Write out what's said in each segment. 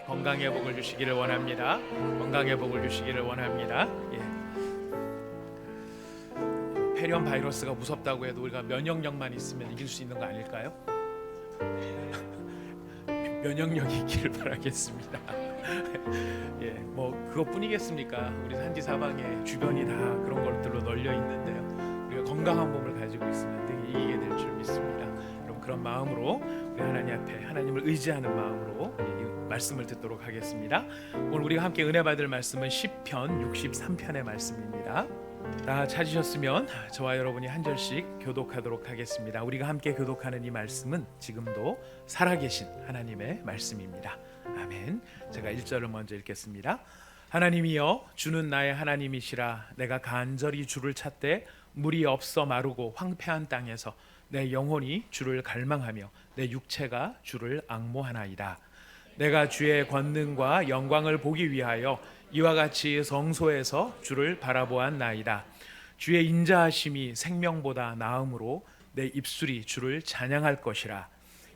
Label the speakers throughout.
Speaker 1: 건강의 복을 주시기를 원합니다. 건강의 복을 주시기를 원합니다. 폐렴 바이러스가 무섭다고 해도 우리가 면역력만 있으면 이길 수 있는 거 아닐까요? 면역력이 있기를 바라겠습니다. 뭐 그것뿐이겠습니까? 우리 산지 사방에 주변이 다 그런 것들로 널려 있는데요. 우리가 건강한 몸을 가지고 있으면 되게 이기게 될 줄 믿습니다. 여러분 그런 마음으로 우리 하나님 앞에 하나님을 의지하는 마음으로 이 말씀을 듣도록 하겠습니다. 오늘 우리가 함께 은혜 받을 말씀은 시편 63편의 말씀입니다. 다 찾으셨으면 저와 여러분이 한 절씩 교독하도록 하겠습니다. 우리가 함께 교독하는 이 말씀은 지금도 살아계신 하나님의 말씀입니다. 아멘. 제가 1절을 먼저 읽겠습니다. 하나님이여 주는 나의 하나님이시라. 내가 간절히 주를 찾되 물이 없어 마르고 황폐한 땅에서 내 영혼이 주를 갈망하며 내 육체가 주를 앙모하나이다. 내가 주의 권능과 영광을 보기 위하여 이와 같이 성소에서 주를 바라보았나이다. 주의 인자하심이 생명보다 나음으로 내 입술이 주를 찬양할 것이라.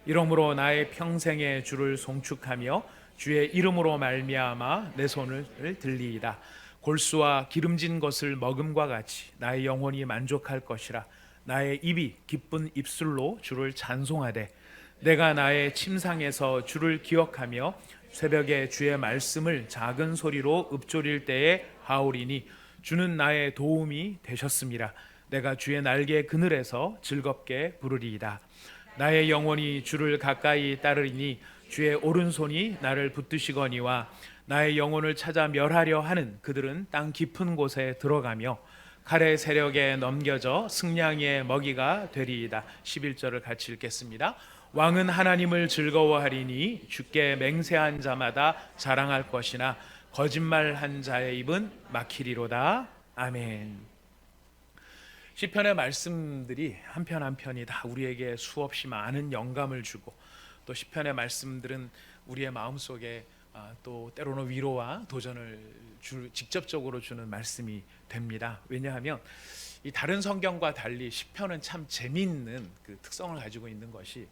Speaker 1: 이러므로 나의 평생에 주를 송축하며 주의 이름으로 말미암아 내 손을 들리이다. 골수와 기름진 것을 먹음과 같이 나의 영혼이 만족할 것이라. 나의 입이 기쁜 입술로 주를 찬송하되 내가 나의 침상에서 주를 기억하며 새벽에 주의 말씀을 작은 소리로 읊조릴 때에 하오리니 주는 나의 도움이 되셨습니다. 내가 주의 날개 그늘에서 즐겁게 부르리이다. 나의 영혼이 주를 가까이 따르리니 주의 오른손이 나를 붙드시거니와 나의 영혼을 찾아 멸하려 하는 그들은 땅 깊은 곳에 들어가며 칼의 세력에 넘겨져 승냥이의 먹이가 되리이다. 11절을 같이 읽겠습니다. 왕은 하나님을 즐거워하리니 주께 맹세한 자마다 자랑할 것이나 거짓말한 자의 입은 막히리로다. 아멘. 시편의 말씀들이 한편 한편이 다 우리에게 수없이 많은 영감을 주고 또 시편의 말씀들은 우리의 마음속에 또 때로는 위로와 도전을 직접적으로 주는 말씀이 됩니다. 왜냐하면 이 다른 성경과 달리 시편은 참 재미있는 그 특성을 가지고 있는 것이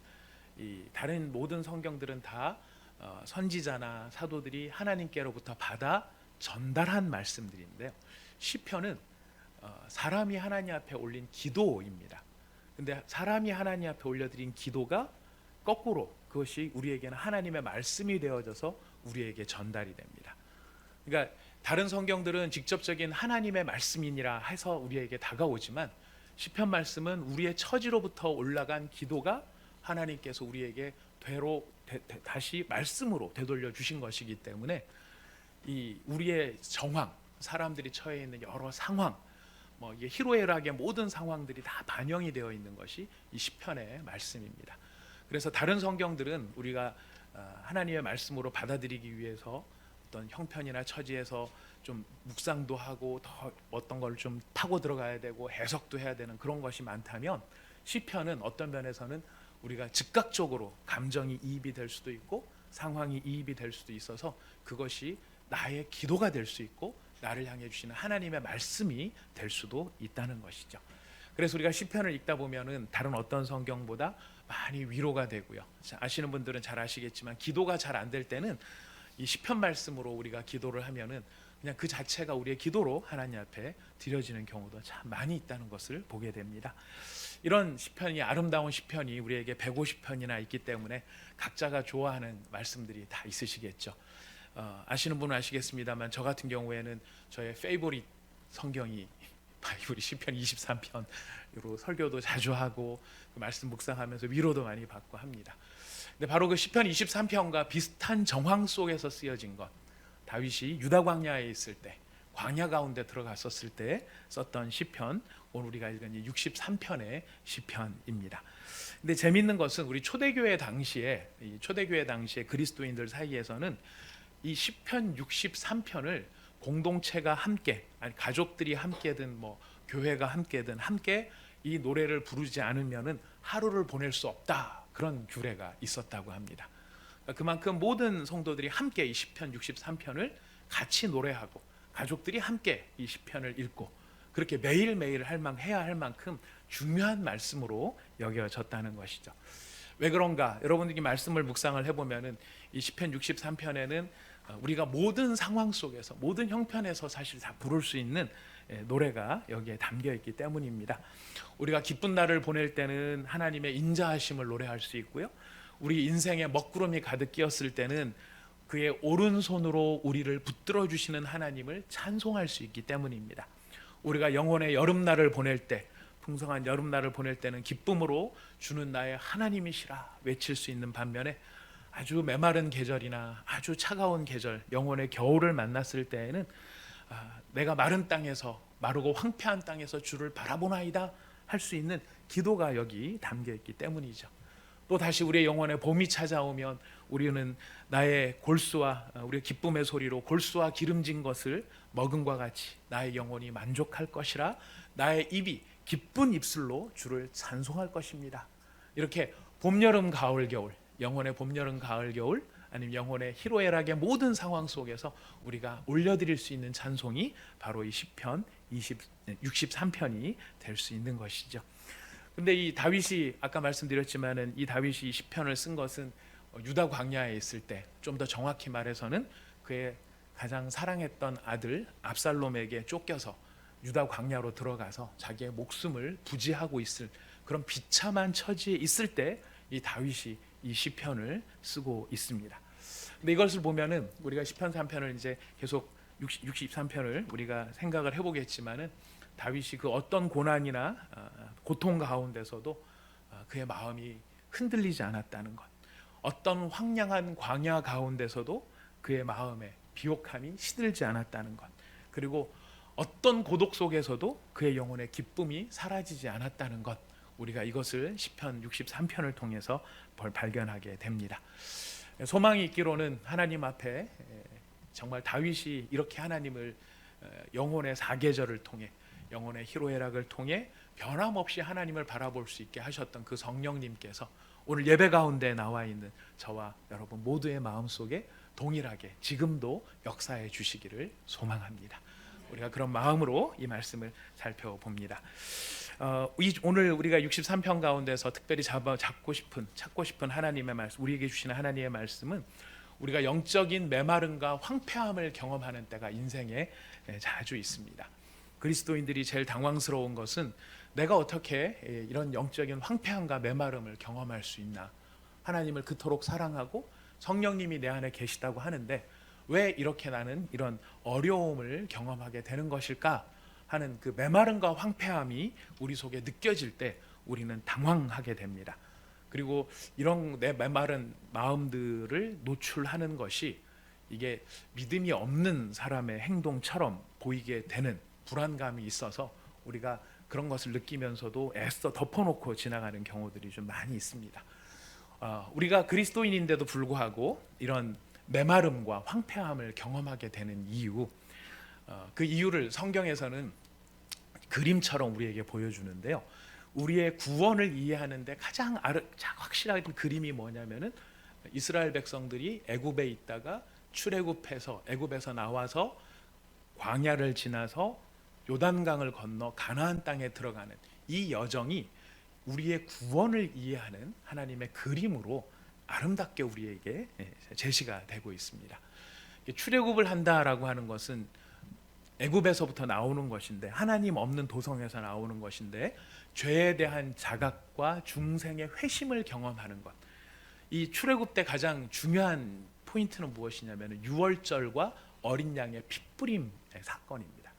Speaker 1: 이 다른 모든 성경들은 다 선지자나 사도들이 하나님께로부터 받아 전달한 말씀들인데요. 시편은 사람이 하나님 앞에 올린 기도입니다. 근데 사람이 하나님 앞에 올려드린 기도가 거꾸로 그것이 우리에게는 하나님의 말씀이 되어져서 우리에게 전달이 됩니다. 그러니까 다른 성경들은 직접적인 하나님의 말씀이니라 해서 우리에게 다가오지만 시편 말씀은 우리의 처지로부터 올라간 기도가 하나님께서 우리에게 다시 말씀으로 되돌려 주신 것이기 때문에 이 우리의 정황, 사람들이 처해 있는 여러 상황, 뭐 이게 희로애락의 모든 상황들이 다 반영이 되어 있는 것이 이 시편의 말씀입니다. 그래서 다른 성경들은 우리가 하나님의 말씀으로 받아들이기 위해서 어떤 형편이나 처지에서 좀 묵상도 하고 더 어떤 걸 좀 타고 들어가야 되고 해석도 해야 되는 그런 것이 많다면 시편은 어떤 면에서는 우리가 즉각적으로 감정이 이입이 될 수도 있고 상황이 이입이 될 수도 있어서 그것이 나의 기도가 될 수 있고 나를 향해 주시는 하나님의 말씀이 될 수도 있다는 것이죠. 그래서 우리가 시편을 읽다 보면은 다른 어떤 성경보다 많이 위로가 되고요. 아시는 분들은 잘 아시겠지만 기도가 잘 안 될 때는 이 시편 말씀으로 우리가 기도를 하면은 그냥 그 자체가 우리의 기도로 하나님 앞에 드려지는 경우도 참 많이 있다는 것을 보게 됩니다. 이런 시편이 아름다운 시편이 우리에게 150편이나 있기 때문에 각자가 좋아하는 말씀들이 다 있으시겠죠. 아시는 분은 아시겠습니다만 저 같은 경우에는 저의 페이보릿 성경이 바이블이 시편 23편으로 설교도 자주 하고 그 말씀 묵상하면서 위로도 많이 받고 합니다. 근데 바로 그 시편 23편과 비슷한 정황 속에서 쓰여진 것, 다윗이 유다 광야에 있을 때 광야 가운데 들어갔었을 때 썼던 시편, 오늘 우리가 읽은 이 63편의 시편입니다. 근데 재미있는 것은 우리 초대교회 당시에 그리스도인들 사이에서는 이 시편 63편을 공동체가 함께, 아니 가족들이 함께든 뭐 교회가 함께든 함께 이 노래를 부르지 않으면은 하루를 보낼 수 없다, 그런 규례가 있었다고 합니다. 그만큼 모든 성도들이 함께 이 시편 63편을 같이 노래하고 가족들이 함께 이 시편을 읽고 그렇게 매일매일 해야 할 만큼 중요한 말씀으로 여겨졌다는 것이죠. 왜 그런가? 여러분들이 말씀을 묵상을 해보면은 이 시편 63편에는 우리가 모든 상황 속에서 모든 형편에서 사실 다 부를 수 있는 노래가 여기에 담겨 있기 때문입니다. 우리가 기쁜 날을 보낼 때는 하나님의 인자하심을 노래할 수 있고요. 우리 인생에 먹구름이 가득 끼었을 때는 그의 오른손으로 우리를 붙들어 주시는 하나님을 찬송할 수 있기 때문입니다. 우리가 영혼의 여름날을 보낼 때, 풍성한 여름날을 보낼 때는 기쁨으로 주는 나의 하나님이시라 외칠 수 있는 반면에 아주 메마른 계절이나 아주 차가운 계절, 영혼의 겨울을 만났을 때에는 내가 마른 땅에서, 마르고 황폐한 땅에서 주를 바라보나이다 할 수 있는 기도가 여기 담겨 있기 때문이죠. 또 다시 우리의 영혼에 봄이 찾아오면 우리는 나의 골수와 우리의 기쁨의 소리로 골수와 기름진 것을 먹음과 같이 나의 영혼이 만족할 것이라 나의 입이 기쁜 입술로 주를 찬송할 것입니다. 이렇게 봄, 여름, 가을, 겨울, 영혼의 봄, 여름, 가을, 겨울, 아니면 영혼의 희로애락의 모든 상황 속에서 우리가 올려드릴 수 있는 찬송이 바로 이 시편 63편이 될 수 있는 것이죠. 근데 이 다윗이 아까 말씀드렸지만은 이 다윗이 이 시편을 쓴 것은 유다 광야에 있을 때, 좀 더 정확히 말해서는 그의 가장 사랑했던 아들 압살롬에게 쫓겨서 유다 광야로 들어가서 자기의 목숨을 부지하고 있을 그런 비참한 처지에 있을 때 이 다윗이 이 시편을 쓰고 있습니다. 근데 이것을 보면은 우리가 시편 3편을 이제 계속 63편을 우리가 생각을 해보겠지만은 다윗이 그 어떤 고난이나 고통 가운데서도 그의 마음이 흔들리지 않았다는 것, 어떤 황량한 광야 가운데서도 그의 마음에 비옥함이 시들지 않았다는 것, 그리고 어떤 고독 속에서도 그의 영혼의 기쁨이 사라지지 않았다는 것, 우리가 이것을 시편 63편을 통해서 발견하게 됩니다. 소망이 있기로는 하나님 앞에 정말 다윗이 이렇게 하나님을 영혼의 사계절을 통해, 영혼의 희로애락을 통해 변함없이 하나님을 바라볼 수 있게 하셨던 그 성령님께서 오늘 예배 가운데 나와 있는 저와 여러분 모두의 마음속에 동일하게 지금도 역사해 주시기를 소망합니다. 우리가 그런 마음으로 이 말씀을 살펴봅니다. 오늘 우리가 63편 가운데서 특별히 찾고 싶은 하나님의 말씀, 우리에게 주시는 하나님의 말씀은 우리가 영적인 메마름과 황폐함을 경험하는 때가 인생에 자주 있습니다. 그리스도인들이 제일 당황스러운 것은 내가 어떻게 이런 영적인 황폐함과 메마름을 경험할 수 있나? 하나님을 그토록 사랑하고 성령님이 내 안에 계시다고 하는데 왜 이렇게 나는 이런 어려움을 경험하게 되는 것일까 하는 그 메마름과 황폐함이 우리 속에 느껴질 때 우리는 당황하게 됩니다. 그리고 이런 내 메마른 마음들을 노출하는 것이 이게 믿음이 없는 사람의 행동처럼 보이게 되는 불안감이 있어서 우리가 그런 것을 느끼면서도 애써 덮어놓고 지나가는 경우들이 좀 많이 있습니다. 우리가 그리스도인인데도 불구하고 이런 메마름과 황폐함을 경험하게 되는 이유, 그 이유를 성경에서는 그림처럼 우리에게 보여주는데요. 우리의 구원을 이해하는데 가장 확실한 그림이 뭐냐면은 이스라엘 백성들이 애굽에 있다가 출애굽해서 애굽에서 나와서 광야를 지나서 요단강을 건너 가나안 땅에 들어가는 이 여정이 우리의 구원을 이해하는 하나님의 그림으로 아름답게 우리에게 제시가 되고 있습니다. 출애굽을 한다라고 하는 것은 애굽에서부터 나오는 것인데, 하나님 없는 도성에서 나오는 것인데, 죄에 대한 자각과 중생의 회심을 경험하는 것. 이 출애굽 때 가장 중요한 포인트는 무엇이냐면 유월절과 어린 양의 핏부림 사건입니다.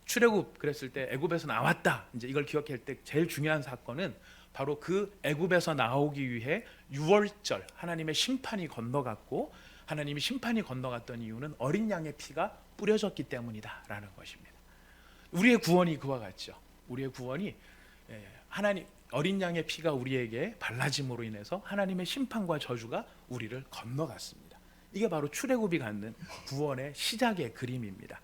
Speaker 1: 출애굽 그랬을 때 애굽에서 나왔다, 이제 이걸 기억할 때 제일 중요한 사건은 바로 그 애굽에서 나오기 위해 유월절 하나님의 심판이 건너갔고, 하나님이 심판이 건너갔던 이유는 어린 양의 피가 뿌려졌기 때문이다라는 것입니다. 우리의 구원이 그와 같죠. 우리의 구원이 하나님 어린 양의 피가 우리에게 발라짐으로 인해서 하나님의 심판과 저주가 우리를 건너갔습니다. 이게 바로 출애굽이 갖는 구원의 시작의 그림입니다.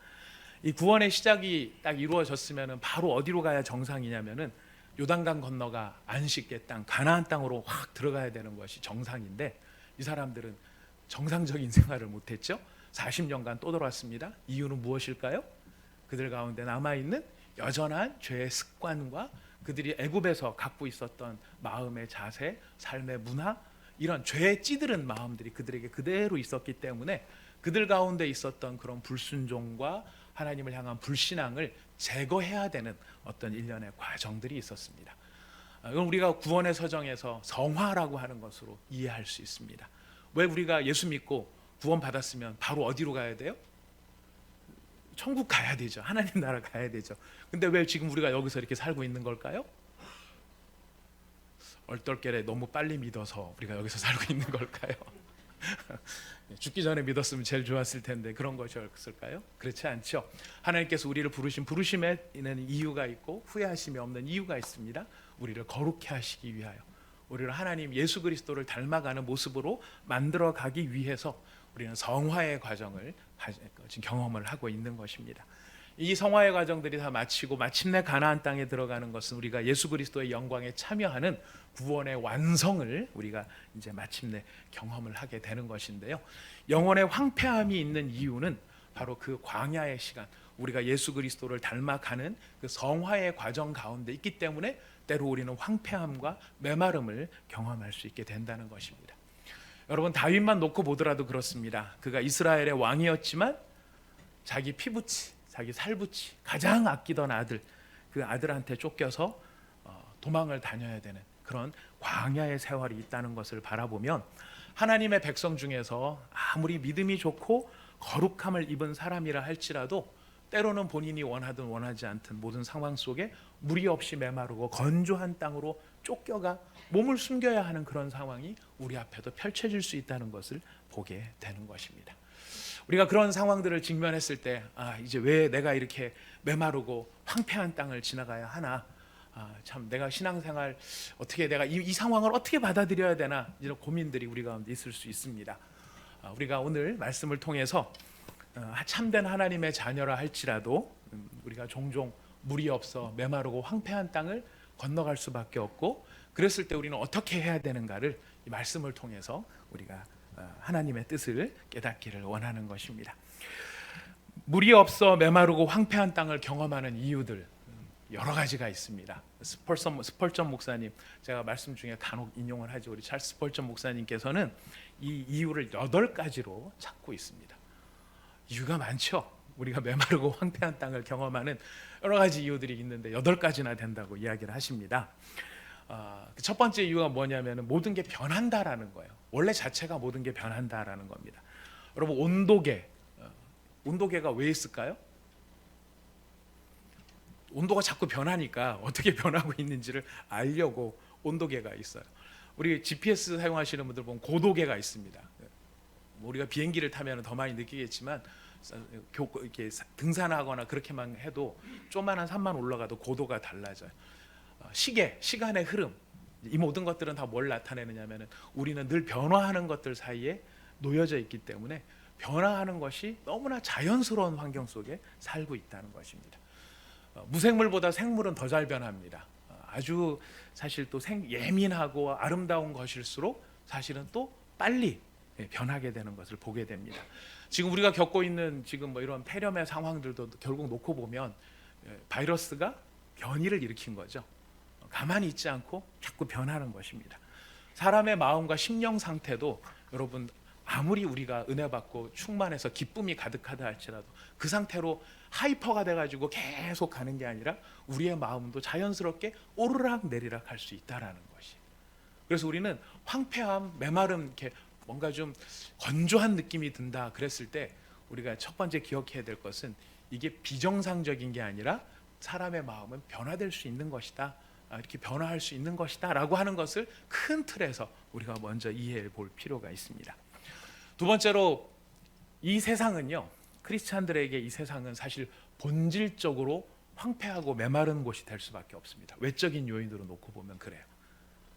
Speaker 1: 이 구원의 시작이 딱 이루어졌으면 바로 어디로 가야 정상이냐면은 요단강 건너가 안식의 땅 가나안 땅으로 확 들어가야 되는 것이 정상인데, 이 사람들은 정상적인 생활을 못했죠. 40년간 또 돌았습니다. 이유는 무엇일까요? 그들 가운데 남아있는 여전한 죄의 습관과 그들이 애굽에서 갖고 있었던 마음의 자세, 삶의 문화, 이런 죄에 찌들은 마음들이 그들에게 그대로 있었기 때문에 그들 가운데 있었던 그런 불순종과 하나님을 향한 불신앙을 제거해야 되는 어떤 일련의 과정들이 있었습니다. 이건 우리가 구원의 서정에서 성화라고 하는 것으로 이해할 수 있습니다. 왜 우리가 예수 믿고 구원 받았으면 바로 어디로 가야 돼요? 천국 가야 되죠. 하나님 나라 가야 되죠. 근데 왜 지금 우리가 여기서 이렇게 살고 있는 걸까요? 얼떨결에 너무 빨리 믿어서 우리가 여기서 살고 있는 걸까요? 죽기 전에 믿었으면 제일 좋았을 텐데 그런 것이었을까요? 그렇지 않죠. 하나님께서 우리를 부르신 부르심에는 이유가 있고 후회하심이 없는 이유가 있습니다. 우리를 거룩해 하시기 위하여, 우리를 하나님 예수 그리스도를 닮아가는 모습으로 만들어 가기 위해서 우리는 성화의 과정을 지금 경험을 하고 있는 것입니다. 이 성화의 과정들이 다 마치고 마침내 가나안 땅에 들어가는 것은 우리가 예수 그리스도의 영광에 참여하는 구원의 완성을 우리가 이제 마침내 경험을 하게 되는 것인데요. 영혼의 황폐함이 있는 이유는 바로 그 광야의 시간, 우리가 예수 그리스도를 닮아가는 그 성화의 과정 가운데 있기 때문에 때로 우리는 황폐함과 메마름을 경험할 수 있게 된다는 것입니다. 여러분, 다윗만 놓고 보더라도 그렇습니다. 그가 이스라엘의 왕이었지만 자기 피부치, 자기 살부치, 가장 아끼던 아들, 그 아들한테 쫓겨서 도망을 다녀야 되는 그런 광야의 세월이 있다는 것을 바라보면 하나님의 백성 중에서 아무리 믿음이 좋고 거룩함을 입은 사람이라 할지라도 때로는 본인이 원하든 원하지 않든 모든 상황 속에 무리 없이 메마르고 건조한 땅으로 쫓겨가 몸을 숨겨야 하는 그런 상황이 우리 앞에도 펼쳐질 수 있다는 것을 보게 되는 것입니다. 우리가 그런 상황들을 직면했을 때 이제 왜 내가 이렇게 메마르고 황폐한 땅을 지나가야 하나, 참 내가 신앙생활 어떻게 내가 이 상황을 어떻게 받아들여야 되나, 이런 고민들이 우리 가운데 있을 수 있습니다. 우리가 오늘 말씀을 통해서 참된 하나님의 자녀라 할지라도 우리가 종종 물이 없어 메마르고 황폐한 땅을 건너갈 수밖에 없고, 그랬을 때 우리는 어떻게 해야 되는가를 이 말씀을 통해서 우리가 하나님의 뜻을 깨닫기를 원하는 것입니다. 물이 없어 메마르고 황폐한 땅을 경험하는 이유들 여러 가지가 있습니다. 스펄전 목사님, 제가 말씀 중에 간혹 인용을 하죠. 우리 찰스 스펄전 목사님께서는 이 이유를 8가지로 찾고 있습니다. 이유가 많죠. 우리가 메마르고 황폐한 땅을 경험하는 여러 가지 이유들이 있는데 8가지나 된다고 이야기를 하십니다. 첫 번째 이유가 뭐냐면 모든 게 변한다라는 거예요. 원래 자체가 모든 게 변한다라는 겁니다. 여러분, 온도계가 왜 있을까요? 온도가 자꾸 변하니까 어떻게 변하고 있는지를 알려고 온도계가 있어요. 우리 GPS 사용하시는 분들 보면 고도계가 있습니다. 우리가 비행기를 타면 더 많이 느끼겠지만 이렇게 등산하거나 그렇게만 해도 조그만한 산만 올라가도 고도가 달라져요. 시간의 흐름, 이 모든 것들은 다 뭘 나타내느냐면은 우리는 늘 변화하는 것들 사이에 놓여져 있기 때문에 변화하는 것이 너무나 자연스러운 환경 속에 살고 있다는 것입니다. 무생물보다 생물은 더 잘 변합니다. 아주 사실 또 예민하고 아름다운 것일수록 사실은 또 빨리 변하게 되는 것을 보게 됩니다. 지금 우리가 겪고 있는 지금 뭐 이런 폐렴의 상황들도 결국 놓고 보면 바이러스가 변이를 일으킨 거죠. 가만히 있지 않고 자꾸 변하는 것입니다. 사람의 마음과 심령 상태도 여러분, 아무리 우리가 은혜 받고 충만해서 기쁨이 가득하다 할지라도 그 상태로 하이퍼가 돼가지고 계속 가는 게 아니라 우리의 마음도 자연스럽게 오르락 내리락 할 수 있다라는 것이. 그래서 우리는 황폐함, 메마름, 이렇게 뭔가 좀 건조한 느낌이 든다 그랬을 때 우리가 첫 번째 기억해야 될 것은 이게 비정상적인 게 아니라 사람의 마음은 변화될 수 있는 것이다, 이렇게 변화할 수 있는 것이다 라고 하는 것을 큰 틀에서 우리가 먼저 이해해 볼 필요가 있습니다. 두 번째로, 이 세상은요, 크리스찬들에게 이 세상은 사실 본질적으로 황폐하고 메마른 곳이 될 수밖에 없습니다. 외적인 요인으로 놓고 보면 그래요.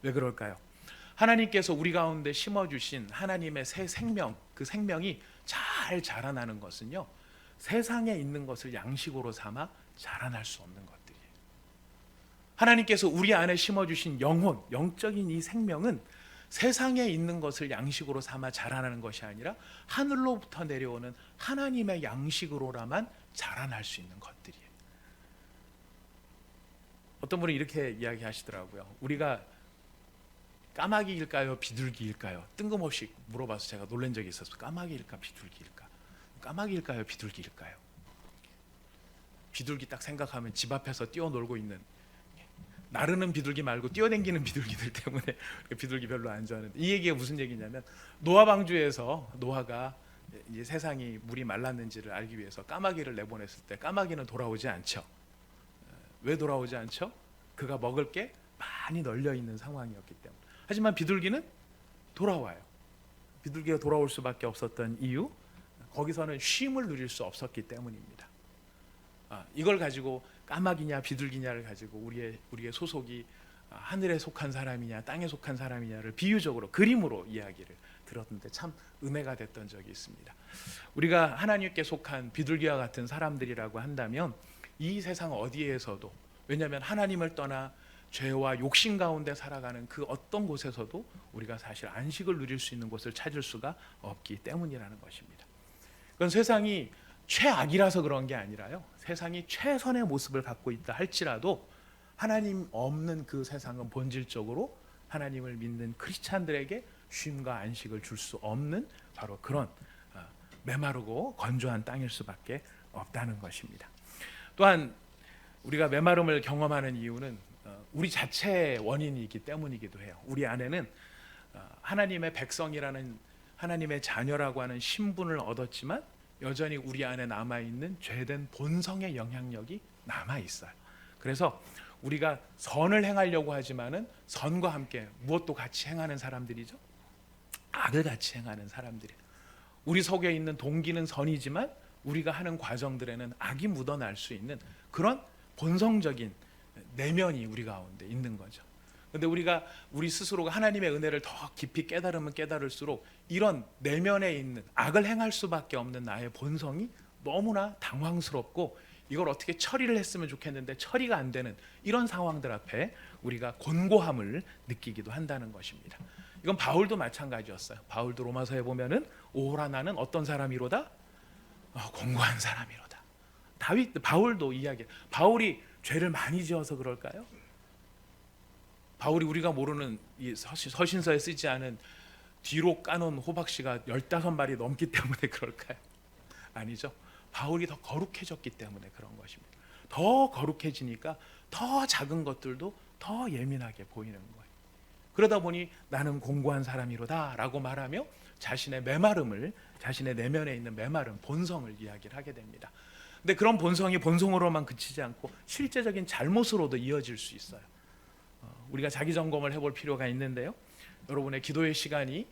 Speaker 1: 왜 그럴까요? 하나님께서 우리 가운데 심어주신 하나님의 새 생명, 그 생명이 잘 자라나는 것은요, 세상에 있는 것을 양식으로 삼아 자라날 수 없는 것들이에요. 하나님께서 우리 안에 심어주신 영혼, 영적인 이 생명은 세상에 있는 것을 양식으로 삼아 자라나는 것이 아니라 하늘로부터 내려오는 하나님의 양식으로라만 자라날 수 있는 것들이에요. 어떤 분이 이렇게 이야기하시더라고요. 우리가 까마귀일까요, 비둘기일까요? 뜬금없이 물어봐서 제가 놀란 적이 있었어요. 까마귀일까, 비둘기일까? 까마귀일까요, 비둘기일까요? 비둘기 딱 생각하면 집 앞에서 뛰어놀고 있는, 나르는 비둘기 말고 뛰어댕기는 비둘기들 때문에 비둘기 별로 안 좋아하는데, 이 얘기가 무슨 얘기냐면, 노아 방주에서 노아가 이제 세상이 물이 말랐는지를 알기 위해서 까마귀를 내보냈을 때 까마귀는 돌아오지 않죠. 왜 돌아오지 않죠? 그가 먹을 게 많이 널려 있는 상황이었기 때문에. 하지만 비둘기는 돌아와요. 비둘기가 돌아올 수밖에 없었던 이유, 거기서는 쉼을 누릴 수 없었기 때문입니다. 이걸 가지고 까마귀냐 비둘기냐를 가지고 우리의 소속이 하늘에 속한 사람이냐 땅에 속한 사람이냐를 비유적으로 그림으로 이야기를 들었는데 참 은혜가 됐던 적이 있습니다. 우리가 하나님께 속한 비둘기와 같은 사람들이라고 한다면 이 세상 어디에서도, 왜냐하면 하나님을 떠나 죄와 욕심 가운데 살아가는 그 어떤 곳에서도 우리가 사실 안식을 누릴 수 있는 곳을 찾을 수가 없기 때문이라는 것입니다. 그건 세상이 최악이라서 그런 게 아니라요, 세상이 최선의 모습을 갖고 있다 할지라도 하나님 없는 그 세상은 본질적으로 하나님을 믿는 크리스찬들에게 쉼과 안식을 줄 수 없는 바로 그런 메마르고 건조한 땅일 수밖에 없다는 것입니다. 또한 우리가 메마름을 경험하는 이유는 우리 자체의 원인이기 때문이기도 해요. 우리 안에는 하나님의 백성이라는, 하나님의 자녀라고 하는 신분을 얻었지만 여전히 우리 안에 남아있는 죄된 본성의 영향력이 남아있어요. 그래서 우리가 선을 행하려고 하지만은 선과 함께 무엇도 같이 행하는 사람들이죠. 악을 같이 행하는 사람들이. 우리 속에 있는 동기는 선이지만 우리가 하는 과정들에는 악이 묻어날 수 있는 그런 본성적인 내면이 우리 가운데 있는 거죠. 그런데 우리가 우리 스스로가 하나님의 은혜를 더 깊이 깨달으면 깨달을수록 이런 내면에 있는 악을 행할 수밖에 없는 나의 본성이 너무나 당황스럽고 이걸 어떻게 처리를 했으면 좋겠는데 처리가 안 되는 이런 상황들 앞에 우리가 곤고함을 느끼기도 한다는 것입니다. 이건 바울도 마찬가지였어요. 바울도 로마서에 보면은 오호라 나는 어떤 사람이로다? 곤고한 사람이로다. 바울도 이야기. 바울이 죄를 많이 지어서 그럴까요? 바울이 우리가 모르는 이 서신서에 쓰지 않은 뒤로 까놓은 호박씨가 15마리 넘기 때문에 그럴까요? 아니죠. 바울이 더 거룩해졌기 때문에 그런 것입니다. 더 거룩해지니까 더 작은 것들도 더 예민하게 보이는 거예요. 그러다 보니 나는 공고한 사람이로다 라고 말하며 자신의 메마름을, 자신의 내면에 있는 메마름, 본성을 이야기를 하게 됩니다. 근데 그런 본성이 본성으로만 그치지 않고 실제적인 잘못으로도 이어질 수 있어요. 우리가 자기 점검을 해볼 필요가 있는데요, 여러분의 기도의 시간이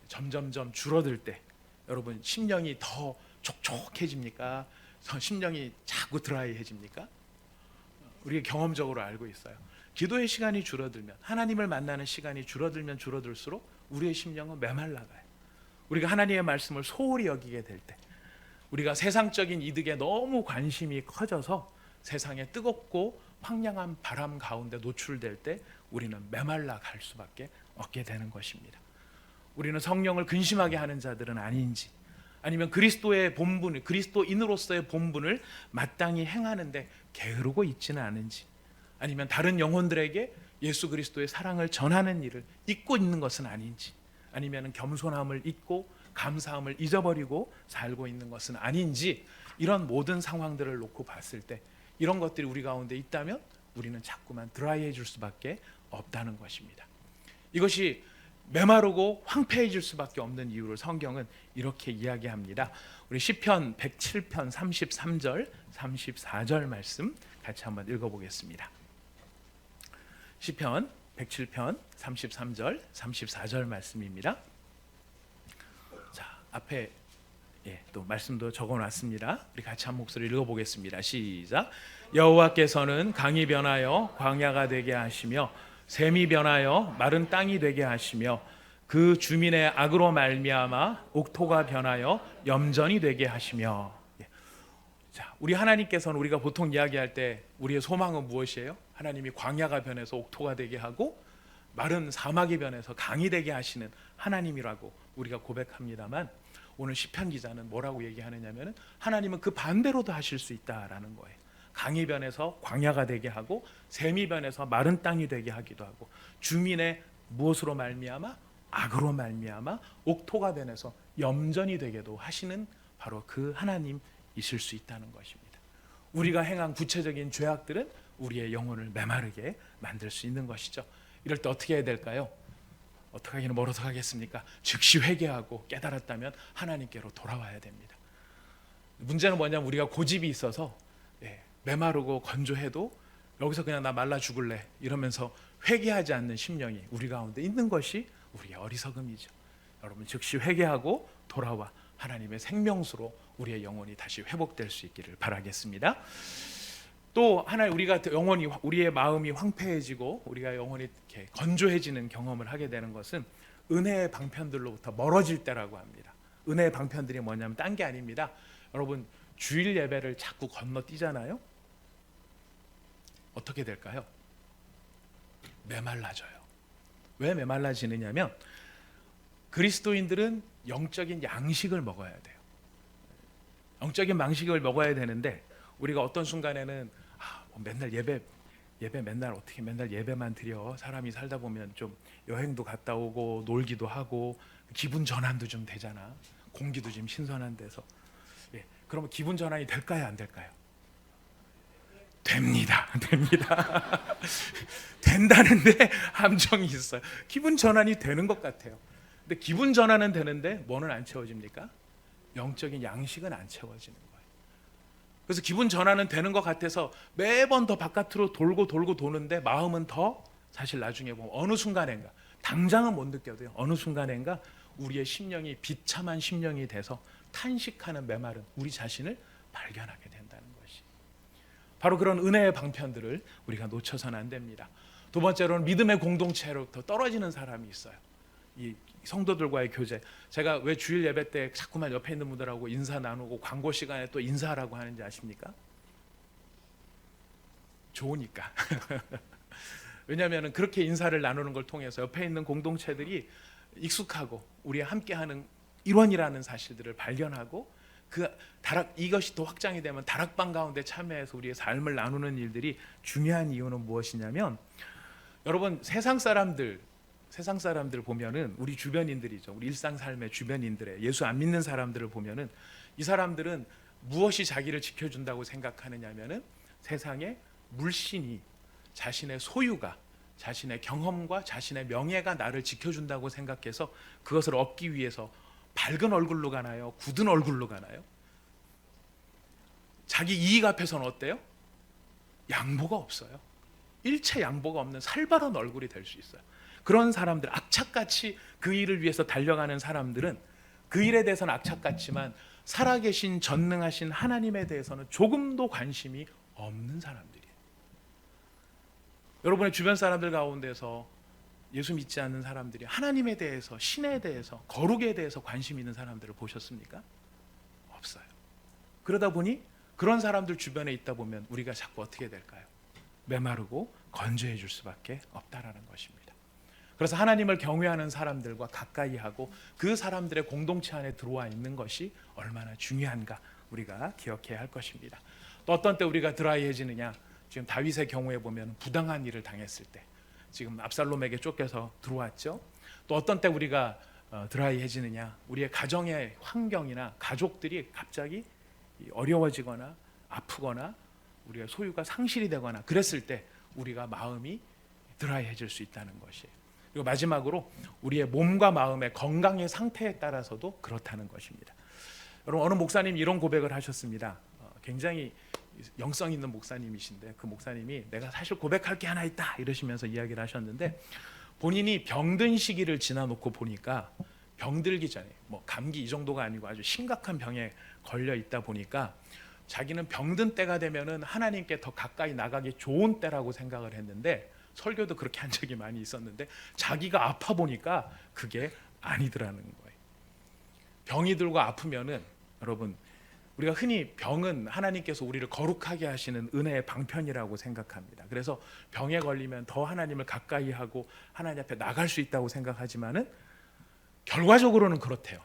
Speaker 1: 점점점 줄어들 때 여러분 심령이 더 촉촉해집니까? 심령이 자꾸 드라이해집니까? 우리가 경험적으로 알고 있어요. 기도의 시간이 줄어들면, 하나님을 만나는 시간이 줄어들면 줄어들수록 우리의 심령은 메말라가요. 우리가 하나님의 말씀을 소홀히 여기게 될 때, 우리가 세상적인 이득에 너무 관심이 커져서 세상에 뜨겁고 황량한 바람 가운데 노출될 때 우리는 메말라 갈 수밖에 없게 되는 것입니다. 우리는 성령을 근심하게 하는 자들은 아닌지, 아니면 그리스도의 본분, 그리스도인으로서의 본분을 마땅히 행하는데 게으르고 있지는 않은지, 아니면 다른 영혼들에게 예수 그리스도의 사랑을 전하는 일을 잊고 있는 것은 아닌지, 아니면 겸손함을 잊고 감사함을 잊어버리고 살고 있는 것은 아닌지, 이런 모든 상황들을 놓고 봤을 때 이런 것들이 우리 가운데 있다면 우리는 자꾸만 드라이해질 수밖에 없다는 것입니다. 이것이 메마르고 황폐해질 수밖에 없는 이유를 성경은 이렇게 이야기합니다. 우리 시편 107편 33절 34절 말씀 같이 한번 읽어보겠습니다. 시편 107편 33절 34절 말씀입니다. 자, 앞에 또 말씀도 적어놨습니다. 우리 같이 한 목소리 읽어보겠습니다. 시작. 여호와께서는 강이 변하여 광야가 되게 하시며 샘이 변하여 마른 땅이 되게 하시며 그 주민의 악으로 말미암아 옥토가 변하여 염전이 되게 하시며. 자, 우리 하나님께서는 우리가 보통 이야기할 때 우리의 소망은 무엇이에요? 하나님이 광야가 변해서 옥토가 되게 하고 마른 사막이 변해서 강이 되게 하시는 하나님이라고 우리가 고백합니다만, 오늘 시편 기자는 뭐라고 얘기하느냐면 하나님은 그 반대로도 하실 수 있다라는 거예요. 강이 변해서 광야가 되게 하고 샘이 변해서 마른 땅이 되게 하기도 하고 주민의 무엇으로 말미암아 악으로 말미암아 옥토가 변해서 염전이 되게도 하시는 바로 그 하나님이실 수 있다는 것입니다. 우리가 행한 구체적인 죄악들은 우리의 영혼을 메마르게 만들 수 있는 것이죠. 이럴 때 어떻게 해야 될까요? 어떻게 하기는 멀어서 하겠습니까? 즉시 회개하고 깨달았다면 하나님께로 돌아와야 됩니다. 문제는 뭐냐면 우리가 고집이 있어서 메마르고 건조해도 여기서 그냥 나 말라 죽을래 이러면서 회개하지 않는 심령이 우리 가운데 있는 것이 우리의 어리석음이죠. 여러분 즉시 회개하고 돌아와 하나님의 생명수로 우리의 영혼이 다시 회복될 수 있기를 바라겠습니다. 또 하나 우리가 영혼이 우리의 마음이 황폐해지고 우리가 영혼이 이렇게 건조해지는 경험을 하게 되는 것은 은혜의 방편들로부터 멀어질 때라고 합니다. 은혜의 방편들이 뭐냐면 딴 게 아닙니다. 여러분 주일 예배를 자꾸 건너뛰잖아요. 어떻게 될까요? 메말라져요. 왜 메말라지느냐면 그리스도인들은 영적인 양식을 먹어야 돼요. 영적인 양식을 먹어야 되는데 우리가 어떤 순간에는 맨날 예배 맨날 어떻게 맨날 예배만 드려. 사람이 살다 보면 좀 여행도 갔다 오고 놀기도 하고 기분 전환도 좀 되잖아. 공기도 좀 신선한 데서. 그러면 기분 전환이 될까요? 안 될까요? 됩니다. 된다는데 함정이 있어요. 기분 전환이 되는 것 같아요. 근데 기분 전환은 되는데 뭐는 안 채워집니까? 영적인 양식은 안 채워지는 거예요. 그래서 기분 전환은 되는 것 같아서 매번 더 바깥으로 돌고 도는데 마음은 더 사실 나중에 보면 어느 순간인가 당장은 못 느껴도요. 어느 순간인가 우리의 심령이 비참한 심령이 돼서 탄식하는 메마른 우리 자신을 발견하게 된다는 것이 바로 그런 은혜의 방편들을 우리가 놓쳐서는 안 됩니다. 두 번째로는 믿음의 공동체로부터 떨어지는 사람이 있어요. 이 성도들과의 교제. 제가 왜 주일 예배 때 자꾸만 옆에 있는 분들하고 인사 나누고 광고 시간에 또 인사하라고 하는지 아십니까? 좋으니까. 왜냐하면 그렇게 인사를 나누는 걸 통해서 옆에 있는 공동체들이 익숙하고 우리 함께하는 일원이라는 사실들을 발견하고 이것이 또 확장이 되면 다락방 가운데 참여해서 우리의 삶을 나누는 일들이 중요한 이유는 무엇이냐면 여러분 세상 사람들 보면은 우리 주변인들이죠. 우리 일상 삶의 주변인들의 예수 안 믿는 사람들을 보면은 이 사람들은 무엇이 자기를 지켜준다고 생각하느냐면은 세상의 물신이 자신의 소유가 자신의 경험과 자신의 명예가 나를 지켜준다고 생각해서 그것을 얻기 위해서 밝은 얼굴로 가나요? 굳은 얼굴로 가나요? 자기 이익 앞에서는 어때요? 양보가 없어요. 일체 양보가 없는 살벌한 얼굴이 될 수 있어요. 그런 사람들, 악착같이 그 일을 위해서 달려가는 사람들은 그 일에 대해서는 악착같지만 살아계신 전능하신 하나님에 대해서는 조금도 관심이 없는 사람들이에요. 여러분의 주변 사람들 가운데서 예수 믿지 않는 사람들이 하나님에 대해서, 신에 대해서, 거룩에 대해서 관심 있는 사람들을 보셨습니까? 없어요. 그러다 보니 그런 사람들 주변에 있다 보면 우리가 자꾸 어떻게 될까요? 메마르고 건조해질 수밖에 없다라는 것입니다. 그래서 하나님을 경외하는 사람들과 가까이 하고 그 사람들의 공동체 안에 들어와 있는 것이 얼마나 중요한가 우리가 기억해야 할 것입니다. 또 어떤 때 우리가 드라이해지느냐? 지금 다윗의 경우에 보면 부당한 일을 당했을 때 지금 압살롬에게 쫓겨서 들어왔죠. 또 어떤 때 우리가 드라이해지느냐? 우리의 가정의 환경이나 가족들이 갑자기 어려워지거나 아프거나 우리의 소유가 상실이 되거나 그랬을 때 우리가 마음이 드라이해질 수 있다는 것이에요. 그리고 마지막으로 우리의 몸과 마음의 건강의 상태에 따라서도 그렇다는 것입니다. 여러분 어느 목사님이 이런 고백을 하셨습니다. 굉장히 영성 있는 목사님이신데 그 목사님이 내가 사실 고백할 게 하나 있다 이러시면서 이야기를 하셨는데 본인이 병든 시기를 지나놓고 보니까 병들기 전에 뭐 감기 이 정도가 아니고 아주 심각한 병에 걸려 있다 보니까 자기는 병든 때가 되면은 하나님께 더 가까이 나가기 좋은 때라고 생각을 했는데 설교도 그렇게 한 적이 많이 있었는데 자기가 아파 보니까 그게 아니더라는 거예요. 병이 들고 아프면은 여러분 우리가 흔히 병은 하나님께서 우리를 거룩하게 하시는 은혜의 방편이라고 생각합니다. 그래서 병에 걸리면 더 하나님을 가까이 하고 하나님 앞에 나갈 수 있다고 생각하지만은 결과적으로는 그렇대요.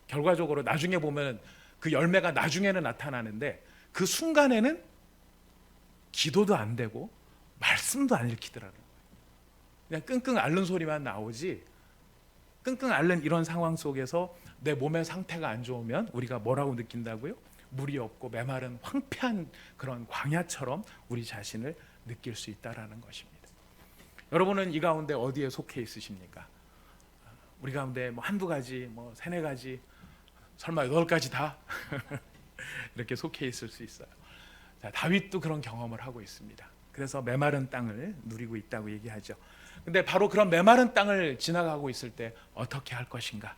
Speaker 1: 결과적으로 나중에 보면 그 열매가 나중에는 나타나는데 그 순간에는 기도도 안 되고 말씀도 안 읽히더라고요. 그냥 끙끙 앓는 소리만 나오지, 끙끙 앓는 이런 상황 속에서 내 몸의 상태가 안 좋으면 우리가 뭐라고 느낀다고요? 물이 없고 메마른 황폐한 그런 광야처럼 우리 자신을 느낄 수 있다라는 것입니다. 여러분은 이 가운데 어디에 속해 있으십니까? 우리 가운데 뭐 한두 가지, 뭐 세네 가지, 설마 8가지 다 이렇게 속해 있을 수 있어요. 자, 다윗도 그런 경험을 하고 있습니다. 그래서 메마른 땅을 누리고 있다고 얘기하죠. 근데 바로 그런 메마른 땅을 지나가고 있을 때 어떻게 할 것인가?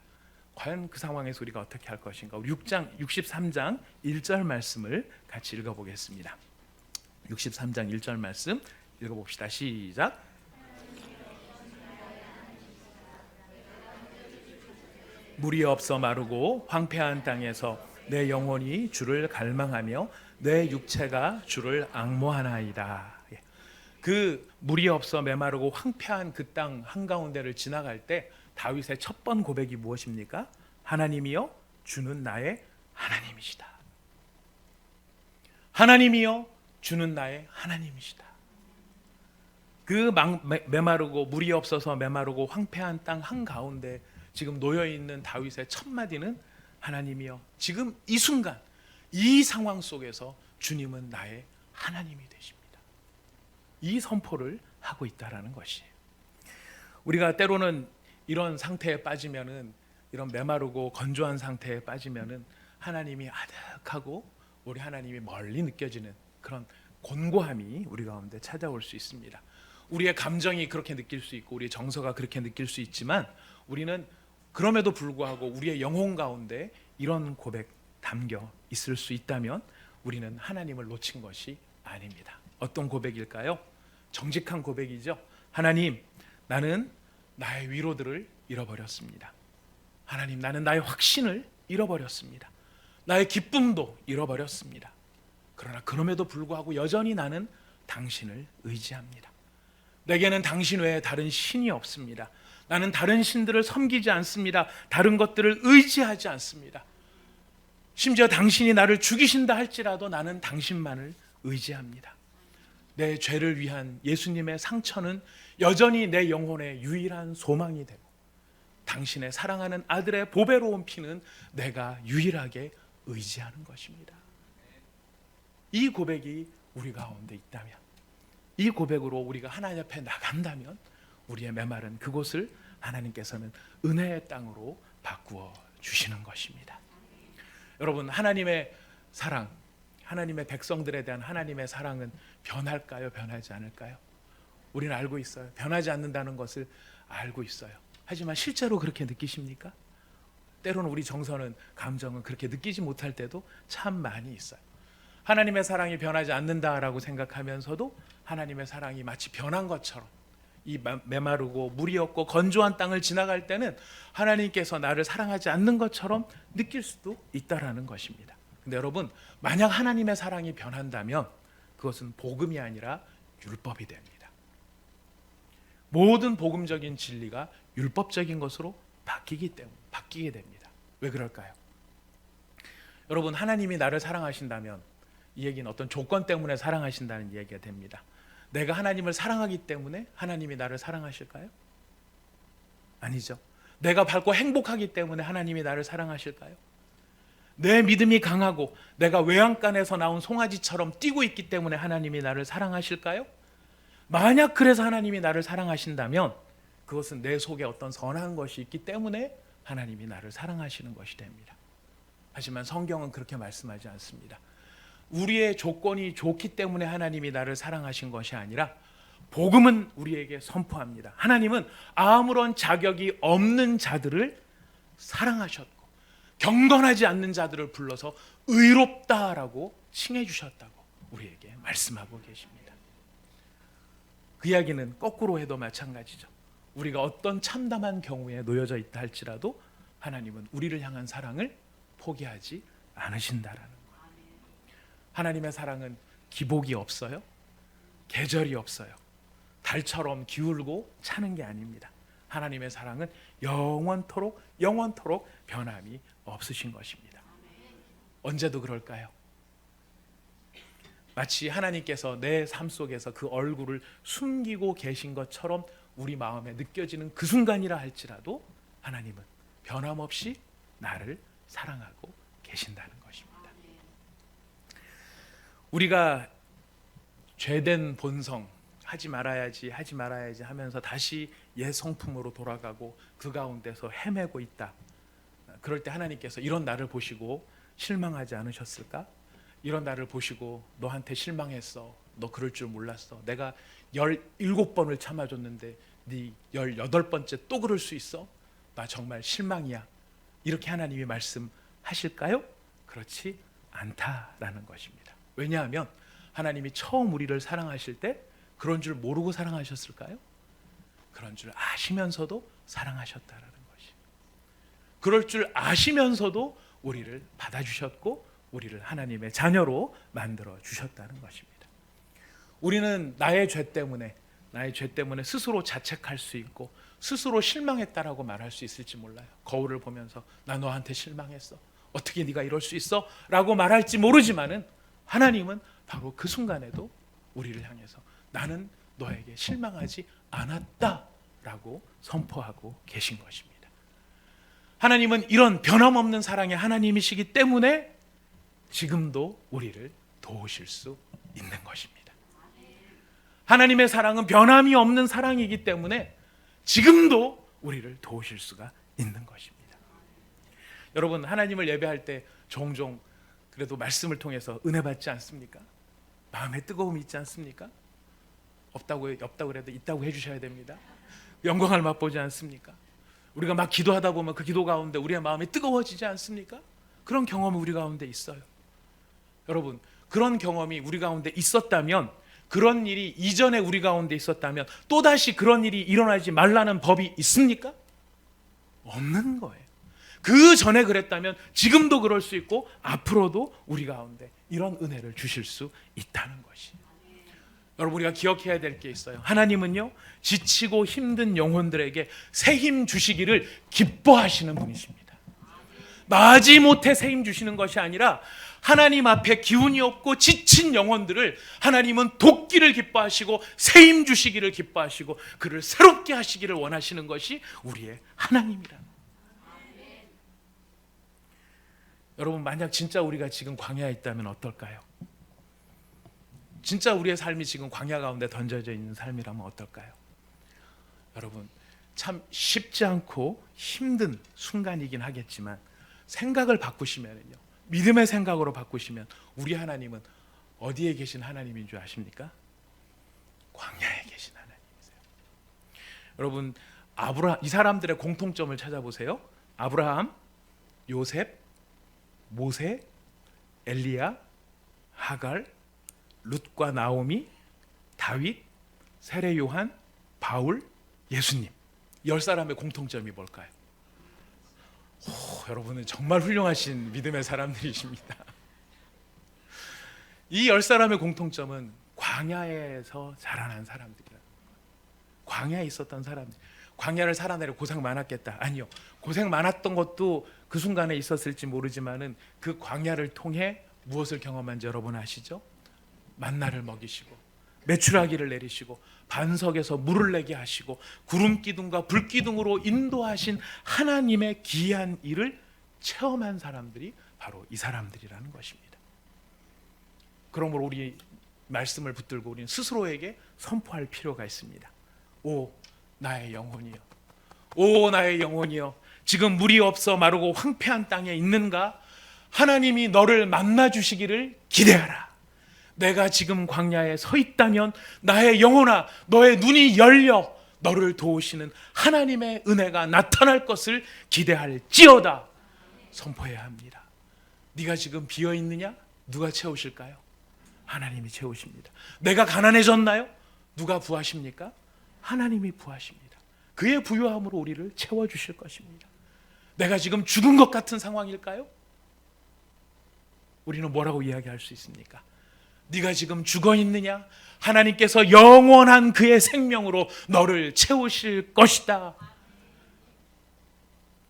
Speaker 1: 과연 그 상황에서 우리가 어떻게 할 것인가? 63장 1절 말씀을 같이 읽어보겠습니다. 63장 1절 말씀 읽어봅시다. 시작. 물이 없어 마르고 황폐한 땅에서 내 영혼이 주를 갈망하며 내 육체가 주를 앙모하나이다. 그 물이 없어 메마르고 황폐한 그 땅 한가운데를 지나갈 때 다윗의 첫 번 고백이 무엇입니까? 하나님이여 주는 나의 하나님이시다. 하나님이여 주는 나의 하나님이시다. 그 메마르고 물이 없어서 메마르고 황폐한 땅 한가운데 지금 놓여있는 다윗의 첫 마디는 하나님이여, 지금 이 순간 이 상황 속에서 주님은 나의 하나님이 되십니다. 이 선포를 하고 있다라는 것이에요. 우리가 때로는 이런 상태에 빠지면은, 이런 메마르고 건조한 상태에 빠지면은 하나님이 아득하고 우리 하나님이 멀리 느껴지는 그런 곤고함이 우리 가운데 찾아올 수 있습니다. 우리의 감정이 그렇게 느낄 수 있고 우리의 정서가 그렇게 느낄 수 있지만, 우리는 그럼에도 불구하고 우리의 영혼 가운데 이런 고백 담겨 있을 수 있다면 우리는 하나님을 놓친 것이 아닙니다. 어떤 고백일까요? 정직한 고백이죠. 하나님, 나는 나의 위로들을 잃어버렸습니다. 하나님, 나는 나의 확신을 잃어버렸습니다. 나의 기쁨도 잃어버렸습니다. 그러나 그럼에도 불구하고 여전히 나는 당신을 의지합니다. 내게는 당신 외에 다른 신이 없습니다. 나는 다른 신들을 섬기지 않습니다. 다른 것들을 의지하지 않습니다. 심지어 당신이 나를 죽이신다 할지라도 나는 당신만을 의지합니다. 내 죄를 위한 예수님의 상처는 여전히 내 영혼의 유일한 소망이 되고, 당신의 사랑하는 아들의 보배로운 피는 내가 유일하게 의지하는 것입니다. 이 고백이 우리 가운데 있다면, 이 고백으로 우리가 하나님 앞에 나간다면 우리의 메마른 그곳을 하나님께서는 은혜의 땅으로 바꾸어 주시는 것입니다. 여러분, 하나님의 사랑, 하나님의 백성들에 대한 하나님의 사랑은 변할까요? 변하지 않을까요? 우리는 알고 있어요. 변하지 않는다는 것을 알고 있어요. 하지만 실제로 그렇게 느끼십니까? 때로는 우리 정서는, 감정은 그렇게 느끼지 못할 때도 참 많이 있어요. 하나님의 사랑이 변하지 않는다라고 생각하면서도 하나님의 사랑이 마치 변한 것처럼, 이 메마르고 물이 없고 건조한 땅을 지나갈 때는 하나님께서 나를 사랑하지 않는 것처럼 느낄 수도 있다라는 것입니다. 근데 여러분, 만약 하나님의 사랑이 변한다면 그것은 복음이 아니라 율법이 됩니다. 모든 복음적인 진리가 율법적인 것으로 바뀌게 됩니다. 왜 그럴까요? 여러분, 하나님이 나를 사랑하신다면 이 얘기는 어떤 조건 때문에 사랑하신다는 얘기가 됩니다. 내가 하나님을 사랑하기 때문에 하나님이 나를 사랑하실까요? 아니죠. 내가 밝고 행복하기 때문에 하나님이 나를 사랑하실까요? 내 믿음이 강하고 내가 외양간에서 나온 송아지처럼 뛰고 있기 때문에 하나님이 나를 사랑하실까요? 만약 그래서 하나님이 나를 사랑하신다면 그것은 내 속에 어떤 선한 것이 있기 때문에 하나님이 나를 사랑하시는 것이 됩니다. 하지만 성경은 그렇게 말씀하지 않습니다. 우리의 조건이 좋기 때문에 하나님이 나를 사랑하신 것이 아니라, 복음은 우리에게 선포합니다. 하나님은 아무런 자격이 없는 자들을 사랑하셨고 경건하지 않는 자들을 불러서 의롭다라고 칭해 주셨다고 우리에게 말씀하고 계십니다. 그 이야기는 거꾸로 해도 마찬가지죠. 우리가 어떤 참담한 경우에 놓여져 있다 할지라도 하나님은 우리를 향한 사랑을 포기하지 않으신다라는 거예요. 하나님의 사랑은 기복이 없어요. 계절이 없어요. 달처럼 기울고 차는 게 아닙니다. 하나님의 사랑은 영원토록 변함이 없으신 것입니다. 언제도 그럴까요? 마치 하나님께서 내 삶 속에서 그 얼굴을 숨기고 계신 것처럼 우리 마음에 느껴지는 그 순간이라 할지라도 하나님은 변함없이 나를 사랑하고 계신다는 것입니다. 우리가 죄된 본성, 하지 말아야지 하면서 다시 옛 성품으로 돌아가고 그 가운데서 헤매고 있다. 그럴 때 하나님께서 이런 나를 보시고 실망하지 않으셨을까? 이런 나를 보시고 너한테 실망했어. 너 그럴 줄 몰랐어. 내가 17번을 참아줬는데 네 18번째 또 그럴 수 있어? 나 정말 실망이야. 이렇게 하나님이 말씀하실까요? 그렇지 않다라는 것입니다. 왜냐하면 하나님이 처음 우리를 사랑하실 때 그런 줄 모르고 사랑하셨을까요? 그런 줄 아시면서도 사랑하셨다라는 것이. 그럴 줄 아시면서도 우리를 받아주셨고 우리를 하나님의 자녀로 만들어 주셨다는 것입니다. 우리는 나의 죄 때문에 스스로 자책할 수 있고 스스로 실망했다라고 말할 수 있을지 몰라요. 거울을 보면서 나 너한테 실망했어. 어떻게 네가 이럴 수 있어? 라고 말할지 모르지만은 하나님은 바로 그 순간에도 우리를 향해서 나는 너에게 실망하지 않았다라고 선포하고 계신 것입니다. 하나님은 이런 변함없는 사랑의 하나님이시기 때문에 지금도 우리를 도우실 수 있는 것입니다. 하나님의 사랑은 변함이 없는 사랑이기 때문에 지금도 우리를 도우실 수가 있는 것입니다. 여러분, 하나님을 예배할 때 종종 그래도 말씀을 통해서 은혜 받지 않습니까? 마음에 뜨거움이 있지 않습니까? 없다고 그래도 있다고 해주셔야 됩니다. 영광을 맛보지 않습니까? 우리가 막 기도하다 보면 그 기도 가운데 우리의 마음이 뜨거워지지 않습니까? 그런 경험이 우리 가운데 있어요. 여러분, 그런 경험이 우리 가운데 있었다면, 그런 일이 이전에 우리 가운데 있었다면 또다시 그런 일이 일어나지 말라는 법이 있습니까? 없는 거예요. 그 전에 그랬다면 지금도 그럴 수 있고 앞으로도 우리 가운데 이런 은혜를 주실 수 있다는 것이. 여러분, 우리가 기억해야 될 게 있어요. 하나님은요, 지치고 힘든 영혼들에게 새 힘 주시기를 기뻐하시는 분이십니다. 마지못해 새 힘 주시는 것이 아니라 하나님 앞에 기운이 없고 지친 영혼들을 하나님은 돕기를 기뻐하시고 새 힘 주시기를 기뻐하시고 그를 새롭게 하시기를 원하시는 것이 우리의 하나님이라는 거예요. 여러분, 만약 진짜 우리가 지금 광야에 있다면 어떨까요? 진짜 우리의 삶이 지금 광야 가운데 던져져 있는 삶이라면 어떨까요? 여러분, 참 쉽지 않고 힘든 순간이긴 하겠지만 생각을 바꾸시면요, 믿음의 생각으로 바꾸시면 우리 하나님은 어디에 계신 하나님인 줄 아십니까? 광야에 계신 하나님이세요. 여러분, 이 사람들의 공통점을 찾아보세요. 아브라함, 요셉, 모세, 엘리야, 하갈, 룻과 나오미, 다윗, 세례 요한, 바울, 예수님. 10사람의 공통점이 뭘까요? 여러분은 정말 훌륭하신 믿음의 사람들이십니다. 이 10사람의 공통점은 광야에서 자라난 사람들이라는 거예요. 광야에 있었던 사람들. 광야를 살아내려 고생 많았겠다. 아니요. 고생 많았던 것도 그 순간에 있었을지 모르지만은 그 광야를 통해 무엇을 경험한지 여러분 아시죠? 만나를 먹이시고 메추라기를 내리시고 반석에서 물을 내게 하시고 구름 기둥과 불 기둥으로 인도하신 하나님의 기이한 일을 체험한 사람들이 바로 이 사람들이라는 것입니다. 그러므로 우리 말씀을 붙들고 우리는 스스로에게 선포할 필요가 있습니다. 오 나의 영혼이여, 오 나의 영혼이여, 지금 물이 없어 마르고 황폐한 땅에 있는가? 하나님이 너를 만나 주시기를 기대하라. 내가 지금 광야에 서 있다면 나의 영혼아, 너의 눈이 열려 너를 도우시는 하나님의 은혜가 나타날 것을 기대할지어다. 선포해야 합니다. 네가 지금 비어 있느냐? 누가 채우실까요? 하나님이 채우십니다. 내가 가난해졌나요? 누가 부하십니까? 하나님이 부하십니다. 그의 부유함으로 우리를 채워주실 것입니다. 내가 지금 죽은 것 같은 상황일까요? 우리는 뭐라고 이야기할 수 있습니까? 네가 지금 죽어 있느냐? 하나님께서 영원한 그의 생명으로 너를 채우실 것이다.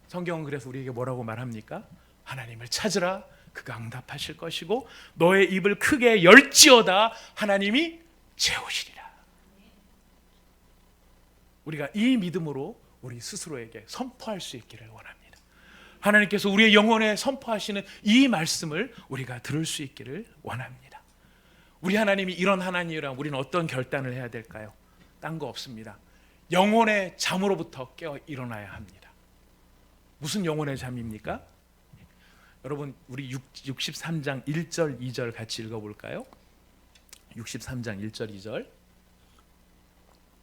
Speaker 1: 성경은 그래서 우리에게 뭐라고 말합니까? 하나님을 찾으라, 그가 응답하실 것이고 너의 입을 크게 열지어다 하나님이 채우시리라. 우리가 이 믿음으로 우리 스스로에게 선포할 수 있기를 원합니다. 하나님께서 우리의 영혼에 선포하시는 이 말씀을 우리가 들을 수 있기를 원합니다. 우리 하나님이 이런 하나님이라 우리는 어떤 결단을 해야 될까요? 딴 거 없습니다. 영혼의 잠으로부터 깨어 일어나야 합니다. 무슨 영혼의 잠입니까? 여러분 우리 63장 1절 2절 같이 읽어볼까요? 63장 1절 2절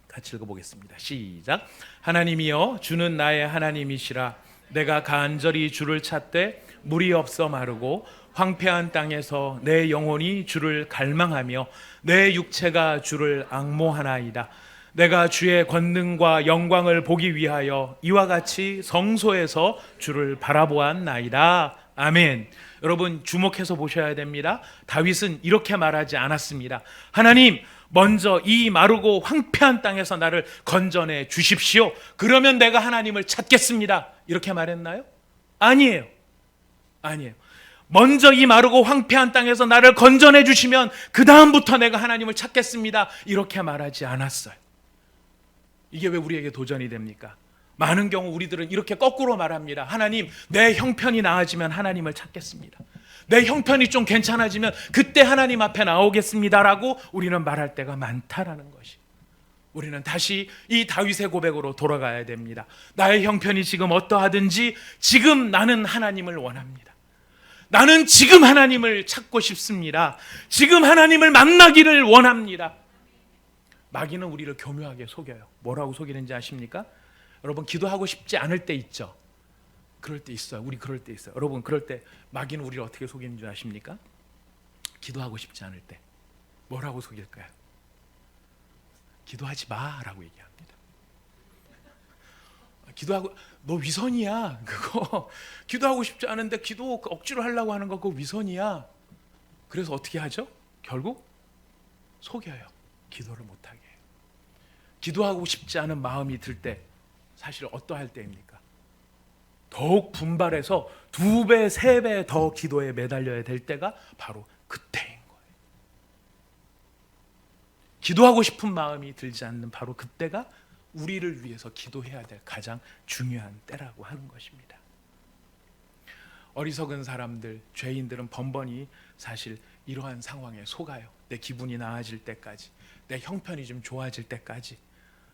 Speaker 1: 같이 읽어보겠습니다. 시작. 하나님이여 주는 나의 하나님이시라. 내가 간절히 주를 찾되 물이 없어 마르고 황폐한 땅에서 내 영혼이 주를 갈망하며 내 육체가 주를 앙모하나이다. 내가 주의 권능과 영광을 보기 위하여 이와 같이 성소에서 주를 바라보았나이다. 아멘. 여러분 주목해서 보셔야 됩니다. 다윗은 이렇게 말하지 않았습니다. 하나님 먼저 이 마르고 황폐한 땅에서 나를 건져내 주십시오. 그러면 내가 하나님을 찾겠습니다. 이렇게 말했나요? 아니에요. 아니에요. 먼저 이 마르고 황폐한 땅에서 나를 건져내 주시면 그 다음부터 내가 하나님을 찾겠습니다. 이렇게 말하지 않았어요. 이게 왜 우리에게 도전이 됩니까? 많은 경우 우리들은 이렇게 거꾸로 말합니다. 하나님, 내 형편이 나아지면 하나님을 찾겠습니다. 내 형편이 좀 괜찮아지면 그때 하나님 앞에 나오겠습니다라고 우리는 말할 때가 많다라는 것이. 우리는 다시 이 다윗의 고백으로 돌아가야 됩니다. 나의 형편이 지금 어떠하든지 지금 나는 하나님을 원합니다. 나는 지금 하나님을 찾고 싶습니다. 지금 하나님을 만나기를 원합니다. 마귀는 우리를 교묘하게 속여요. 뭐라고 속이는지 아십니까? 여러분 기도하고 싶지 않을 때 있죠. 그럴 때 있어요. 우리 그럴 때 있어요. 여러분 그럴 때 마귀는 우리를 어떻게 속이는 줄 아십니까? 기도하고 싶지 않을 때 뭐라고 속일까요? 기도하지 마라고 얘기합니다. 기도하고 너 위선이야. 그거 기도하고 싶지 않은데 기도 억지로 하려고 하는 거 그거 위선이야. 그래서 어떻게 하죠? 결국 속여요. 기도를 못하게 해요. 기도하고 싶지 않은 마음이 들 때 사실 어떠할 때입니까? 더욱 분발해서 2배, 3배 더 기도에 매달려야 될 때가 바로 그때인 거예요. 기도하고 싶은 마음이 들지 않는 바로 그때가 우리를 위해서 기도해야 될 가장 중요한 때라고 하는 것입니다. 어리석은 사람들, 죄인들은 번번이 사실 이러한 상황에 속아요. 내 기분이 나아질 때까지, 내 형편이 좀 좋아질 때까지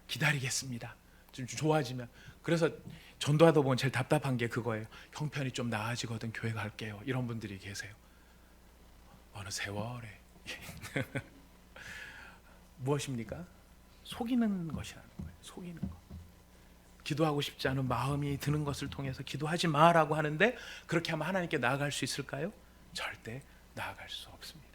Speaker 1: 기다리겠습니다. 좀 좋아지면. 그래서 전도하다 보면 제일 답답한 게 그거예요. 형편이 좀 나아지거든 교회 갈게요. 이런 분들이 계세요. 어느 세월에 무엇입니까? 속이는 것이라는 거예요. 속이는 것. 기도하고 싶지 않은 마음이 드는 것을 통해서 기도하지 마라고 하는데 그렇게 하면 하나님께 나아갈 수 있을까요? 절대 나아갈 수 없습니다.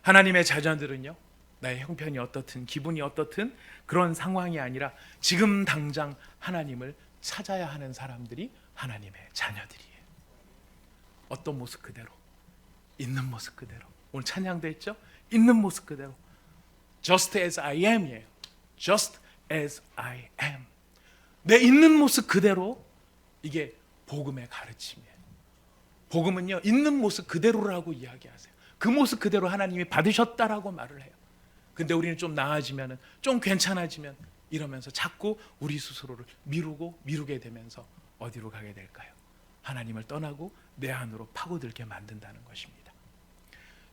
Speaker 1: 하나님의 자녀들은요, 나의 형편이 어떻든 기분이 어떻든 그런 상황이 아니라 지금 당장 하나님을 찾아야 하는 사람들이 하나님의 자녀들이에요. 어떤 모습 그대로, 있는 모습 그대로. 오늘 찬양도 했죠? 있는 모습 그대로. Just as I am이에요. Just as I am. 내 있는 모습 그대로. 이게 복음의 가르침이에요. 복음은요, 있는 모습 그대로라고 이야기하세요. 그 모습 그대로 하나님이 받으셨다라고 말을 해요. 근데 우리는 좀 나아지면, 좀 괜찮아지면 이러면서 자꾸 우리 스스로를 미루게 되면서 어디로 가게 될까요? 하나님을 떠나고 내 안으로 파고들게 만든다는 것입니다.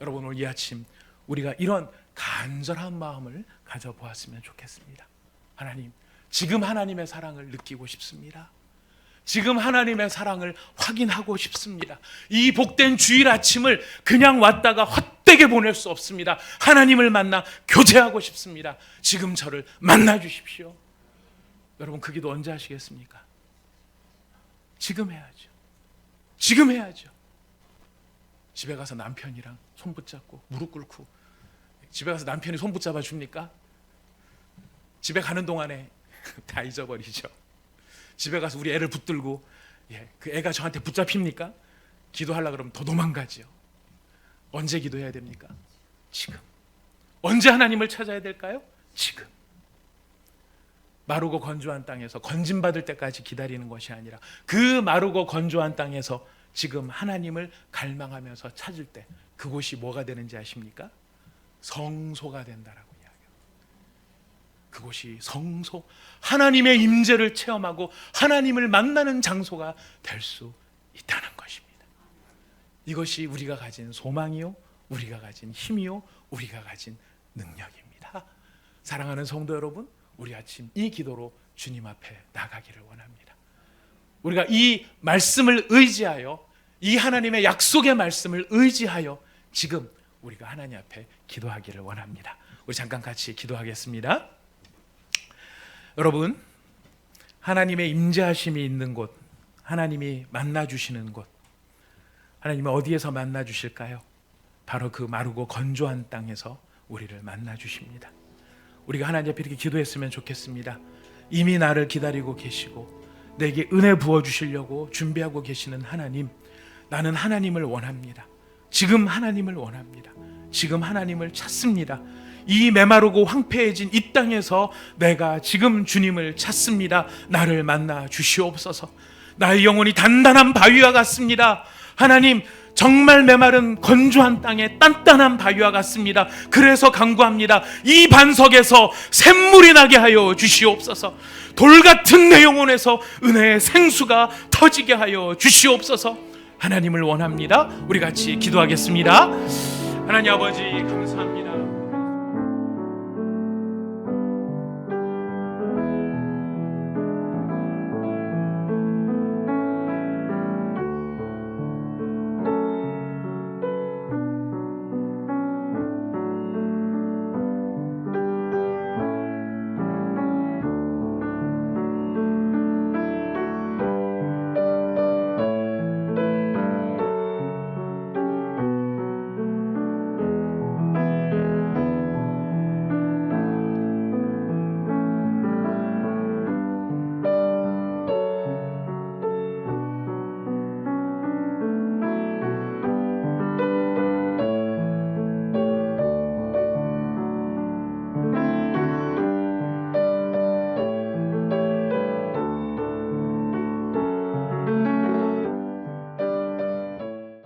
Speaker 1: 여러분 오늘 이 아침 우리가 이런 간절한 마음을 가져보았으면 좋겠습니다. 하나님, 지금 하나님의 사랑을 느끼고 싶습니다. 지금 하나님의 사랑을 확인하고 싶습니다. 이 복된 주일 아침을 그냥 왔다가 헛되게 보낼 수 없습니다. 하나님을 만나 교제하고 싶습니다. 지금 저를 만나 주십시오. 여러분 그 기도 언제 하시겠습니까? 지금 해야죠. 지금 해야죠. 집에 가서 남편이랑 손 붙잡고 무릎 꿇고, 집에 가서 남편이 손 붙잡아 줍니까? 집에 가는 동안에 다 잊어버리죠. 집에 가서 우리 애를 붙들고 그 애가 저한테 붙잡힙니까? 기도하려고 그러면 더 도망가죠. 언제 기도해야 됩니까? 지금. 언제 하나님을 찾아야 될까요? 지금. 마르고 건조한 땅에서 건짐받을 때까지 기다리는 것이 아니라 그 마르고 건조한 땅에서 지금 하나님을 갈망하면서 찾을 때 그곳이 뭐가 되는지 아십니까? 성소가 된다라고 이야기해요. 그곳이 성소, 하나님의 임재를 체험하고 하나님을 만나는 장소가 될 수 있다는 것입니다. 이것이 우리가 가진 소망이요, 우리가 가진 힘이요, 우리가 가진 능력입니다. 사랑하는 성도 여러분, 우리 아침 이 기도로 주님 앞에 나가기를 원합니다. 우리가 이 말씀을 의지하여, 이 하나님의 약속의 말씀을 의지하여 지금 우리가 하나님 앞에 기도하기를 원합니다. 우리 잠깐 같이 기도하겠습니다. 여러분, 하나님의 임재하심이 있는 곳, 하나님이 만나주시는 곳, 하나님이 어디에서 만나주실까요? 바로 그 마르고 건조한 땅에서 우리를 만나주십니다. 우리가 하나님 앞에 이렇게 기도했으면 좋겠습니다. 이미 나를 기다리고 계시고 내게 은혜 부어주시려고 준비하고 계시는 하나님, 나는 하나님을 원합니다. 지금 하나님을 원합니다. 지금 하나님을 찾습니다. 이 메마르고 황폐해진 이 땅에서 내가 지금 주님을 찾습니다. 나를 만나 주시옵소서. 나의 영혼이 단단한 바위와 같습니다. 하나님, 정말 메마른 건조한 땅에 단단한 바위와 같습니다. 그래서 간구합니다. 이 반석에서 샘물이 나게 하여 주시옵소서. 돌 같은 내 영혼에서 은혜의 생수가 터지게 하여 주시옵소서. 하나님을 원합니다. 우리 같이 기도하겠습니다. 하나님 아버지 감사합니다.